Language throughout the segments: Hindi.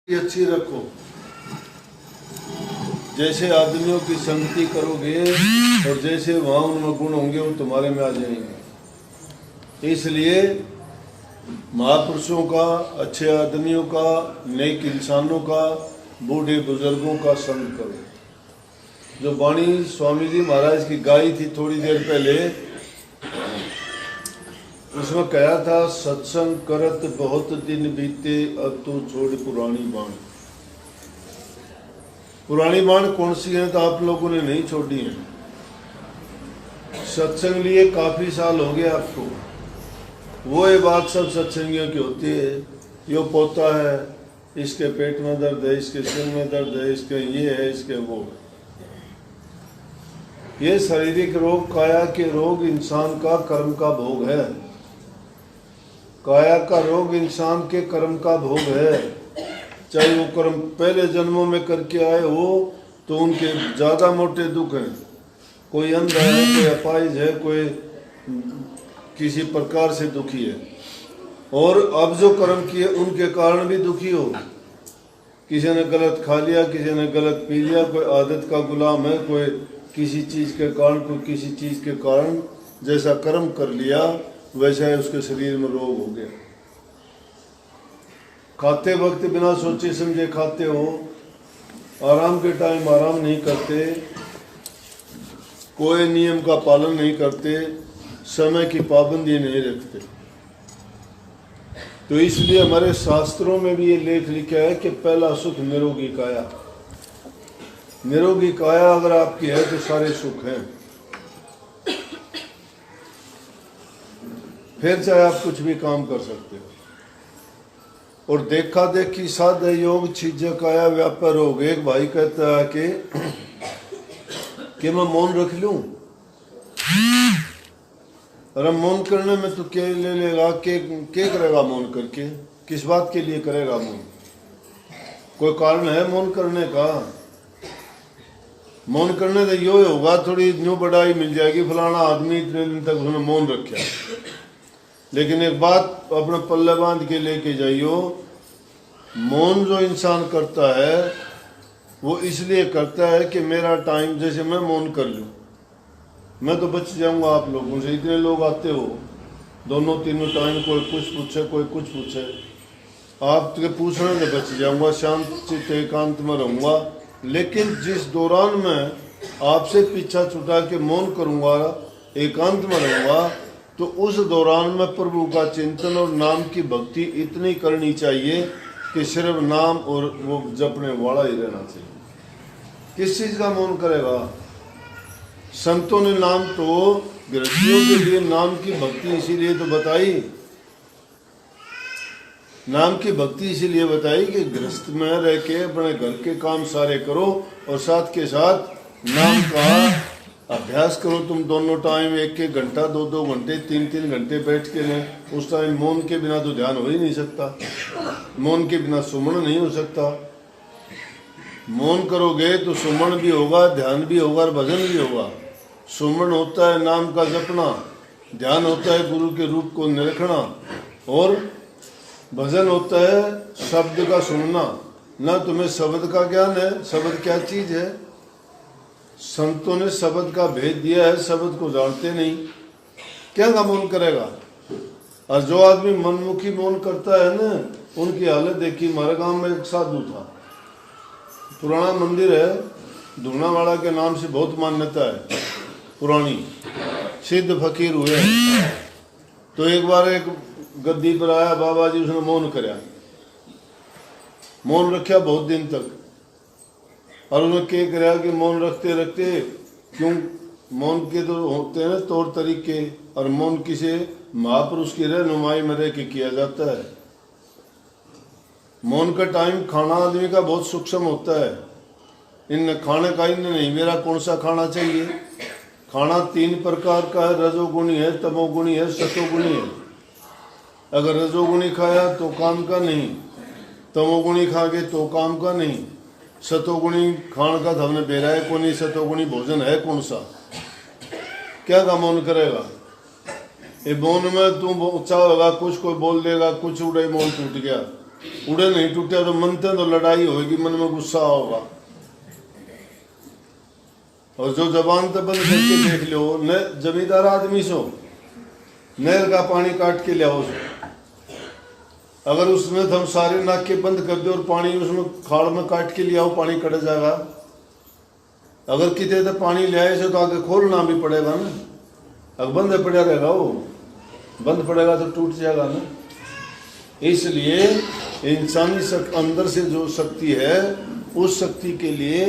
अच्छी रखो। जैसे आदमियों की संगति करोगे और जैसे वहाँ उनमें गुण होंगे वो तुम्हारे में आ जाएंगे। इसलिए महापुरुषों का, अच्छे आदमियों का, नेक इंसानों का, बूढ़े बुजुर्गों का संग करो। जो वाणी स्वामी जी महाराज की गाई थी थोड़ी देर पहले, उसमें कहा था, सत्संग करत बहुत दिन बीते, अब तो छोड़ पुरानी बाण। पुरानी बाण कौन सी है तो आप लोगों ने नहीं छोड़ी है। सत्संग लिए काफी साल हो गए आपको। वो ये बात सब सत्संगियों की होती है, यो पोता है, इसके पेट में दर्द है, इसके सिर में दर्द है, इसके ये है, इसके वो है। ये शारीरिक रोग, काया के रोग इंसान का कर्म का भोग है। काया का रोग इंसान के कर्म का भोग है। चाहे वो कर्म पहले जन्मों में करके आए हो तो उनके ज्यादा मोटे दुख हैं। कोई अंधा है, कोई अपाहिज है, कोई किसी प्रकार से दुखी है, और अब जो कर्म किए उनके कारण भी दुखी हो। किसी ने गलत खा लिया, किसी ने गलत पी लिया, कोई आदत का गुलाम है, कोई किसी चीज के कारण, कोई किसी चीज के कारण जैसा कर्म कर लिया वैसा ही उसके शरीर में रोग हो गया। खाते वक्त बिना सोचे समझे खाते हो, आराम के टाइम आराम नहीं करते, कोई नियम का पालन नहीं करते, समय की पाबंदी नहीं रखते। तो इसलिए हमारे शास्त्रों में भी ये लेख लिखा है कि पहला सुख निरोगी काया। निरोगी काया अगर आपकी है तो सारे सुख हैं। फिर चाहे आप कुछ भी काम कर सकते हो। और देखा देखी साध योग छिज काया व्यापार हो गए। एक भाई कहता है कि मैं मौन रख लूं। अरे मौन करने में तो क्या ले लेगा, क्या करेगा मौन करके? किस बात के लिए करेगा मौन? कोई कारण है मौन करने का? मौन करने से यो होगा, थोड़ी न्यू बढ़ाई मिल जाएगी, फलाना आदमी इतने दिन तक उसने मौन रखा। लेकिन एक बात अपने पल्ले बांध के लेके जाइयो, मौन जो इंसान करता है वो इसलिए करता है कि मेरा टाइम, जैसे मैं मौन कर लूं, मैं तो बच जाऊंगा आप लोगों से। इतने लोग आते हो दोनों तीनों टाइम, कोई कुछ पूछे कोई कुछ पूछे, आपके पूछने से बच जाऊंगा, शांत चित्त एकांत में रहूंगा। लेकिन जिस दौरान मैं आपसे पीछा छुटा के मौन करूंगा, एकांत में रहूंगा, तो उस दौरान में प्रभु का चिंतन और नाम की भक्ति इतनी करनी चाहिए कि सिर्फ नाम और वो जपने वाला ही रहना चाहिए। किस चीज का मौन करेगा? संतों ने नाम तो गृहस्थियों के लिए नाम की भक्ति इसीलिए तो बताई, नाम की भक्ति इसीलिए बताई कि गृहस्थ में रह के अपने घर के काम सारे करो और साथ के साथ नाम का अभ्यास करो। तुम दोनों टाइम 1-1 घंटा, 2-2 घंटे, 3-3 घंटे बैठ के लें। उस टाइम मौन के बिना तो ध्यान हो ही नहीं सकता, मौन के बिना सुमन नहीं हो सकता। मौन करोगे तो सुमन भी होगा, ध्यान भी होगा और भजन भी होगा। सुमन होता है नाम का जपना, ध्यान होता है गुरु के रूप को निरखना, और भजन होता है शब्द का सुनना। ना तुम्हें शब्द का ज्ञान है, शब्द क्या चीज है? संतों ने शब्द का भेद दिया है, शब्द को जानते नहीं, क्या का मौन करेगा? और जो आदमी मनमुखी मौन करता है ना, उनकी हालत देखी। हमारे गांव में एक साधु था, पुराना मंदिर है, धूनावाड़ा के नाम से बहुत मान्यता है पुरानी, सिद्ध फकीर हुए। तो एक बार एक गद्दी पर आया बाबा जी, उसने मौन कराया, मौन रखा बहुत दिन तक। और उन्होंने क्या कराया कि मौन रखते रखते, क्यों मौन के तो होते हैं तौर तरीके, और मौन किसी महापुरुष की रहनुमाई में रह के किया जाता है। मौन का टाइम खाना आदमी का बहुत सूक्ष्म होता है। इन खाने का इन नहीं, मेरा कौन सा खाना चाहिए। खाना 3 प्रकार का है, रजोगुणी है, तमोगुणी है, सतोगुणी है। अगर रजोगुणी खाया तो काम का नहीं, तमोगुणी खा के तो काम का नहीं, सतोगुणी खान का हमने बेरा है कौन, सतोगुणी भोजन है कौन सा? क्या का मौन करेगा? ये मौन में तू ऊंचा होगा, कुछ कोई बोल देगा, कुछ उड़े, मौन टूट गया। उड़े नहीं टूटे तो मनते तो लड़ाई होगी, मन में गुस्सा होगा। और जो जबान तो बंद करके देख लो, न जमींदार आदमी सो नहर का पानी काट के ले आओ, अगर उसमें हम सारे नाके बंद कर दे और पानी उसमें खाड़ में काट के ले आओ, पानी कट जाएगा। अगर कितने तो पानी ले आए से तो आगे खोलना भी पड़ेगा ना, अगर बंद पड़ा रहेगा वो, बंद पड़ेगा तो टूट जाएगा ना। इसलिए इंसानी अंदर से जो शक्ति है, उस शक्ति के लिए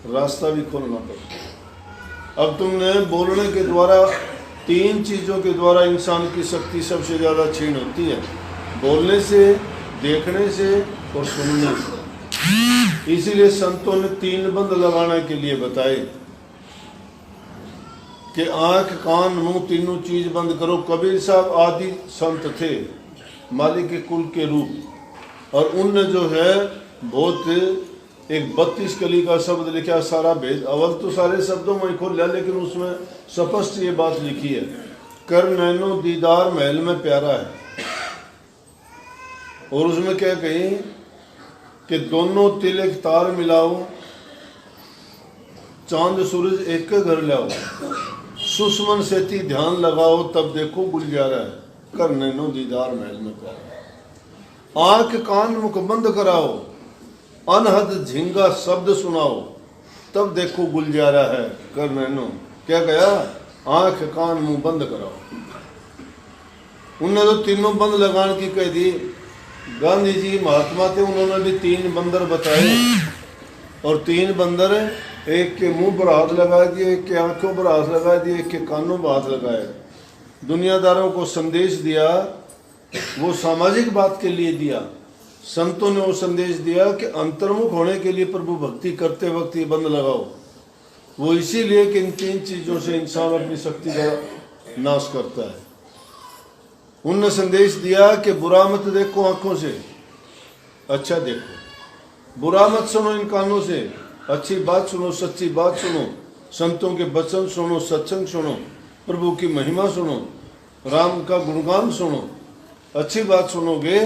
रास्ता भी खोलना पड़ता। अब तुमने बोलने के द्वारा, 3 चीजों के द्वारा इंसान की शक्ति सबसे ज्यादा क्षीण होती है, बोलने से, देखने से और सुनने से। इसीलिए संतों ने 3 बंद लगाने के लिए बताए कि आंख, कान, मुंह, तीनों चीज बंद करो। कबीर साहब आदि संत थे, मालिक के कुल के रूप, और उनने जो है बहुत एक 32 कली का शब्द लिखा, सारा भेद। अवल तो सारे शब्दों में खोल लिया, लेकिन उसमें स्पष्ट ये बात लिखी है, कर नैनो दीदार महल में प्यारा है। और उसमें क्या कही कि दोनों तिलक तार मिलाओ, चांद सूरज एक के घर लाओ, सुषमन सेती ध्यान लगाओ, तब देखो गुलजारा है, कर नैनो दीदार महल में प्यारा। आंख कान मुख बंद कराओ, अनहद झिंगा शब्द सुनाओ, तब देखो गुलजारा है, कर नैनो। क्या कहा? आंख कान मुंह बंद कराओ। उन्होंने तो तीनों बंद लगाने की कह दी। गांधी जी महात्मा थे, उन्होंने भी 3 बंदर बताए, और 3 बंदर, एक के मुंह पर हाथ लगा दिए, एक के आंखों पर हाथ लगा दिए, एक के कानों पर हाथ लगाए। दुनियादारों को संदेश दिया, वो सामाजिक बात के लिए दिया। संतों ने वो संदेश दिया कि अंतर्मुख होने के लिए प्रभु भक्ति करते वक्त ये बंद लगाओ। वो इसीलिए कि इन 3 चीजों से इंसान अपनी शक्ति का नाश करता है। उनने संदेश दिया कि बुरा मत देखो आंखों से, अच्छा देखो, बुरा मत सुनो इन कानों से, अच्छी बात सुनो, सच्ची बात सुनो, संतों के वचन सुनो, सत्संग सुनो, प्रभु की महिमा सुनो, राम का गुणगान सुनो। अच्छी बात सुनोगे,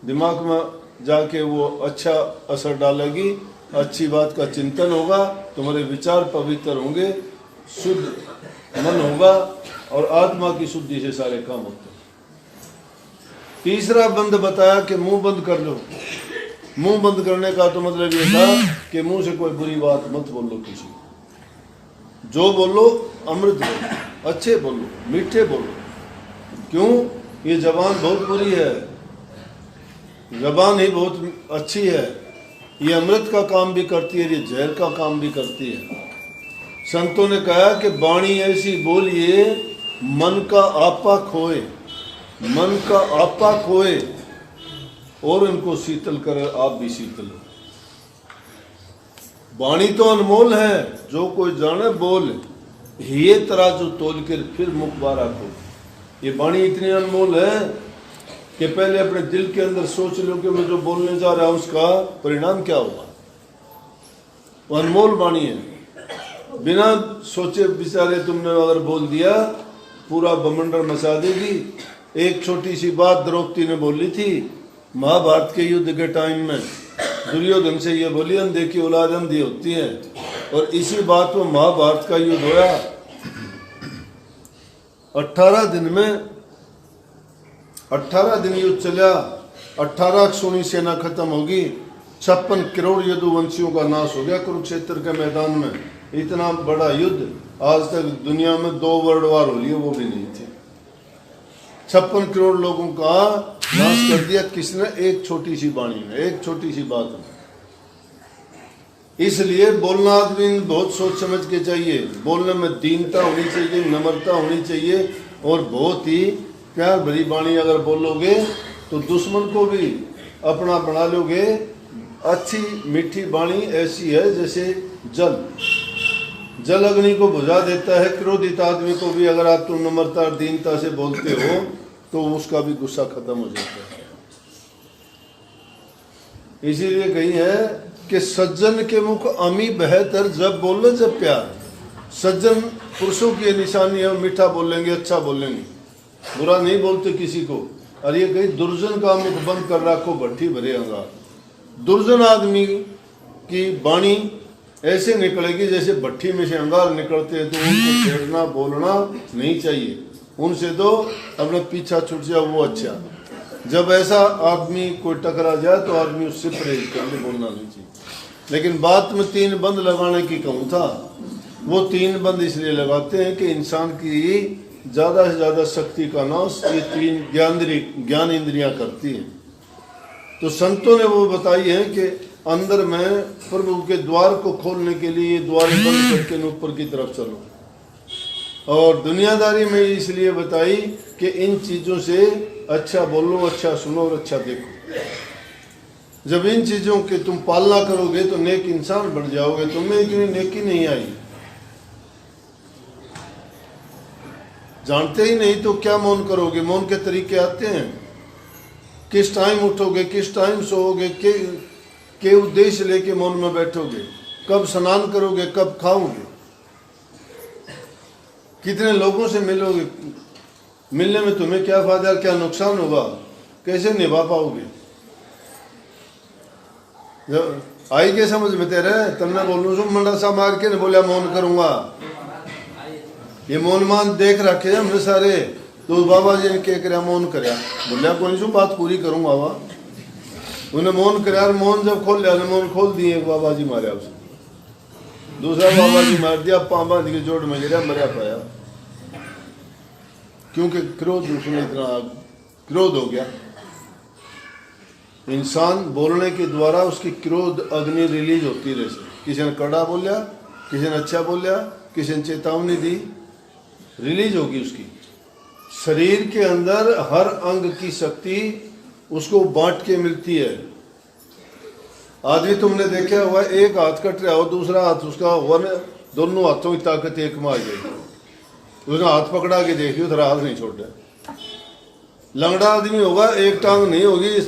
दिमाग में जाके वो अच्छा असर डालेगी, अच्छी बात का चिंतन होगा, तुम्हारे विचार पवित्र होंगे, शुद्ध मन होगा, और आत्मा की शुद्धि से सारे काम होते हैं। तीसरा बंद बताया कि मुंह बंद कर लो। मुंह बंद करने का तो मतलब ये था कि मुंह से कोई बुरी बात मत बोलो किसी को, जो बोलो अमृत बोलो, अच्छे बोलो, मीठे बोलो। क्यों? ये जबान बहुत बुरी है, जबान ही बहुत अच्छी है, ये अमृत का काम भी करती है, ये जहर का काम भी करती है। संतों ने कहा कि वाणी ऐसी बोलिए मन का आपा खोए, मन का आपा खोए, और इनको शीतल करे, आप भी शीतल हो। वाणी तो अनमोल है, जो कोई जाने बोल, ये तराजू तोल कर फिर मुख बारा को। ये वाणी इतनी अनमोल है कि पहले अपने दिल के अंदर सोच लो कि मैं जो बोलने जा रहा हूं उसका परिणाम क्या होगा। वो अनमोल वाणी है, बिना सोचे विचारे तुमने अगर बोल दिया, पूरा बमंडर मचा देगी। एक छोटी सी बात द्रौपदी ने बोली थी महाभारत के युद्ध के टाइम में, दुर्योधन से ये बोली, अनदेखी औलाद अंधी होती है, और इसी बात में महाभारत का युद्ध होया। 18 दिन में 18 दिन युद्ध चला, 18 सोनी सेना खत्म होगी, 56 करोड़ यदुवंशियों का नाश हो गया कुरुक्षेत्र के मैदान में। इतना बड़ा युद्ध आज तक दुनिया में 2 वर्ल्ड वार हो लिए, वो भी नहीं थे। 56 करोड़ लोगों का नाश कर दिया किसने? एक छोटी सी वाणी में, एक छोटी सी बात में। इसलिए बोलना आदमी बहुत सोच समझ के चाहिए, बोलने में दीनता होनी चाहिए, नम्रता होनी चाहिए, और बहुत ही प्यार भरी वाणी अगर बोलोगे तो दुश्मन को भी अपना बना लोगे। अच्छी मीठी वाणी ऐसी है जैसे जल, जल अग्नि को बुझा देता है। क्रोधित आदमी को भी अगर आप तुम नम्रता और दीनता से बोलते हो तो उसका भी गुस्सा खत्म हो जाता है। इसीलिए कही है कि सज्जन के मुख अमी बेहतर, जब बोले जब प्यार। सज्जन पुरुषों की निशानी है, मीठा बोलेंगे, अच्छा बोलेंगे, बुरा नहीं बोलते किसी को। और ये कही दुर्जन का मुख बंद कर रखो भट्ठी भरे अंगार। दुर्जन आदमी की वाणी ऐसे निकलेगी जैसे भट्टी में से अंगार निकलते हैं, तो उनको छेड़ना बोलना नहीं चाहिए, उनसे तो अपना पीछा छूट जाए वो अच्छा। जब ऐसा आदमी कोई टकरा जाए तो आदमी उससे परहेज करके बोलना नहीं चाहिए। लेकिन बात में 3 बंद लगाने की कहूँ था, वो 3 बंद इसलिए लगाते हैं कि इंसान की ज़्यादा से ज़्यादा शक्ति का नाश ये 3 ज्ञान इंद्रियाँ करती हैं। तो संतों ने वो बताई है कि अंदर में प्रभु के द्वार को खोलने के लिए द्वार बंद करके ऊपर की तरफ चलो, और दुनियादारी में इसलिए बताई कि इन चीज़ों से अच्छा बोलो, अच्छा सुनो और अच्छा देखो। जब इन चीज़ों की तुम पालना करोगे तो नेक इंसान बन जाओगे। तुम्हें इतनी नेकी नहीं आई, जानते ही नहीं तो क्या मौन करोगे। मौन के तरीके आते हैं, किस टाइम उठोगे, किस टाइम सोओगे, के उद्देश्य लेके मौन में बैठोगे, कब स्नान करोगे, कब खाओगे, कितने लोगों से मिलोगे, मिलने में तुम्हें क्या फायदा, क्या नुकसान होगा, कैसे निभा पाओगे। आई के समझ में तेरे तन्ने बोलूं सो मंडा सा मार के ने बोलिया मौन करूंगा। ये मौन मान देख रखे हमने सारे, तो बाबा जी ने क्या कराया, मौन कराया, बोलिया कोई नहीं बात पूरी करूंगा। वह उन्हें मौन कराया, मौन जब खोल लिया, मौन खोल दिए, बाबा जी मारे उसे, दूसरा बाबा जी मार दिया, पांबा के जोड़ में गिरा, मरा पाया, क्योंकि क्रोध, उसमें इतना क्रोध हो गया। इंसान बोलने के द्वारा उसकी क्रोध अग्नि रिलीज होती रहे। किसी ने कड़ा बोलिया, किसी ने अच्छा बोलिया, किसी ने चेतावनी दी, रिलीज होगी उसकी। शरीर के अंदर हर अंग की शक्ति उसको बांट के मिलती है। आदमी तुमने देखा हुआ, एक हाथ कट रहा हो, दूसरा हाथ उसका हुआ ना, दोनों हाथों की ताकत एक में आ जाएगी। उसने हाथ पकड़ा के देखियो, तेरा हाथ नहीं छोड़ रहा। लंगड़ा आदमी होगा, एक टांग नहीं होगी,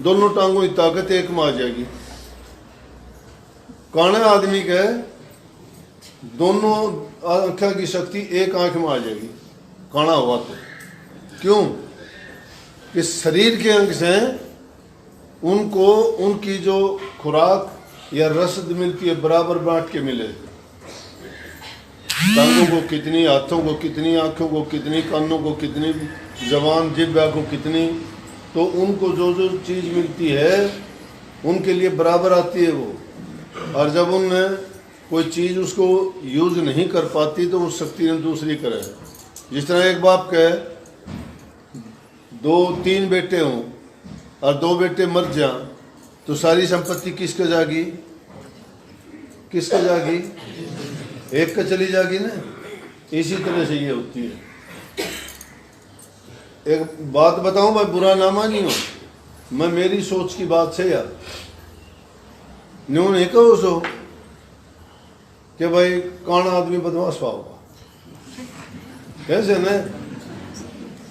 दोनों टांगों की ताकत एक में आ जाएगी। काने आदमी के दोनों आंखों की शक्ति एक आंख में आ जाएगी, काना हुआ तो। क्यों? कि शरीर के अंग से उनको उनकी जो खुराक या रसद मिलती है बराबर बांट के मिले। टांगों को कितनी, हाथों को कितनी, आंखों को कितनी, कानों को कितनी, जबान जिह्वा को कितनी, तो उनको जो जो चीज़ मिलती है उनके लिए बराबर आती है वो। और जब उनमें कोई चीज़ उसको यूज नहीं कर पाती तो उस शक्ति ने दूसरी करे। जिस तरह एक बाप के 2-3 बेटे हों और 2 बेटे मर जाएं तो सारी संपत्ति किसके जागी, किसके जागी, एक का चली जागी ना। इसी तरह से ये होती है। एक बात बताऊं, मैं बुरा ना मानी हूं, मैं मेरी सोच की बात से यार न्यू नहीं कहो सो कि भाई काना आदमी बदमाश पाओगा, कैसे न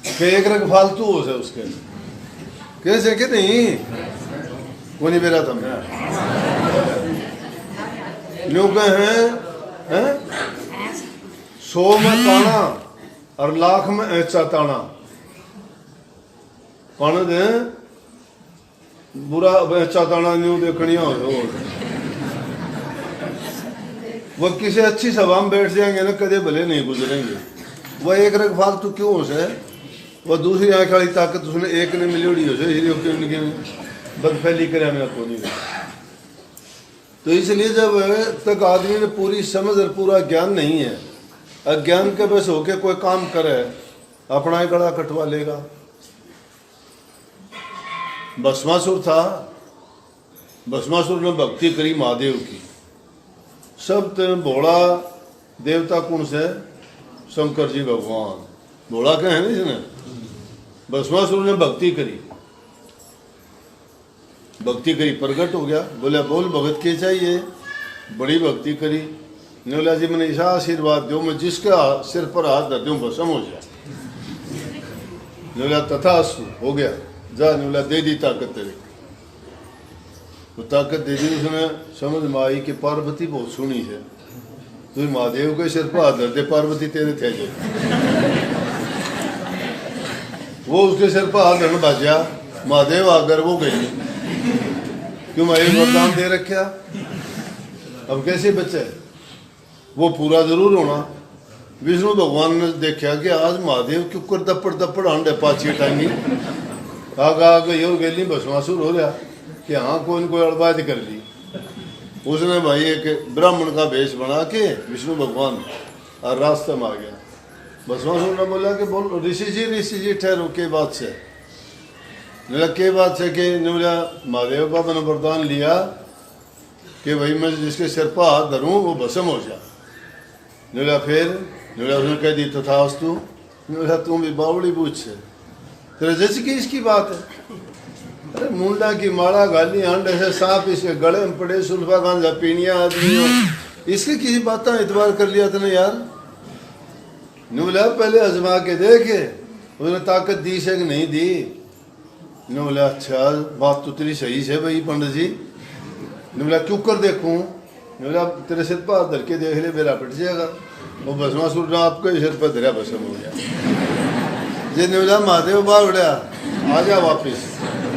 कि एक रंग फालतू हो से उसके, कैसे कि नहीं वो नहीं मेरा था न्यू कहे हैं 100 में काना और लाख में ऐसा ताना। काना दे बुरा ऐसा ताना न्यू देखनिया हो। वह किसी अच्छी सभा में बैठ जाएंगे ना, कदे भले नहीं गुजरेंगे। वह एक रंग फालतू क्यों हो से, वह दूसरी आंख वाली ताकत उसने एक ने मिलोड़ी हो से बदफैली करे मेरा को नहीं। तो इसलिए जब तक आदमी ने पूरी समझ और पूरा ज्ञान नहीं है, अज्ञान के बस होके कोई काम करे, अपना ही गला कटवा लेगा। भस्मासुर था, भस्मासुर ने भक्ति करी महादेव की। सब भोला देवता कौन से, शंकर जी भगवान भोला क्या है ना इसने। भस्मासुर ने भक्ति करी, भक्ति करी, प्रकट हो गया, बोला बोल भगत के चाहिए, बड़ी भक्ति करी। बोला जी मैंने ऐसा आशीर्वाद दो, मैं जिसका सिर पर हाथ धर दूं भस्म हो जाए। बोला तथास्तु, हो गया, जा। बोला दे दी ताकत तेरे, वो ताकत दे दी उसने। समझ में आई कि पार्वती बहुत सुनी है, तू महादेव के सिर पर हाथ धर दे, पार्वती तेरे थे जो वो उसके सिर पर हाथ धन बाजा, महादेव आकर वो गई, क्यों मैं वरदान दे रखा। अब कैसे बच्चे, वो पूरा जरूर होना। विष्णु भगवान ने देखा कि आज महादेव के ऊपर दपड़ दपड़ अंडे पाची टांगी, आगा आगे और गली भस्मासुर हो रहा कि हाँ कोई न कोई अड़बाज कर ली। उसने भाई एक ब्राह्मण का वेश बना के विष्णु भगवान और रास्ते में आ गया। भस्मासुर ने बोला कि बोल ऋषि जी ठहरो, के बात से बोला के बात से कि बोला महादेव का मैंने वरदान लिया कि भाई मैं जिसके सिर पर हाथ धरूँ वो भस्म हो जाए। बोला फिर बोला उसने कह दी तथास्तु। बोला तुम भी बावड़ी पूछ से तेरे जैसे की इसकी बात है। अरे मुंडा की माला गाली हंड ऐसे सांप इसके गले में पड़े, सुल्फा गांजा पीनिया आदमी, इसके किसी बात का इतबार कर लिया तूने यार। बोला पहले आजमा के देखे, उसने ताकत दी से कि नहीं दी। बोला अच्छा बात तो तेरी सही है भाई पंडित जी। बोला क्यों कर देखूं। बोला तेरे सिर पर धर के देख ले, मेरा पिट जाएगा। वो भस्मासुर ने आपके सिर पर धरा भस्म हो गया। जिसने बोला महादेव बा उड़ा आ जा वापिस।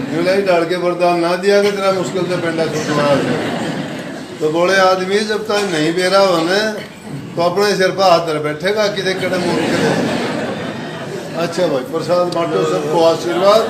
बोला ही डाल के वरदान ना दिया कि तेरा मुश्किल से पेंडा छुटवा। तो बोले आदमी जब तक नहीं बेरा होने तो अपने सिर पर हाथ धर बैठेगा कि कड़े मुड़ के। अच्छा भाई प्रसाद बांटो, सबको आशीर्वाद।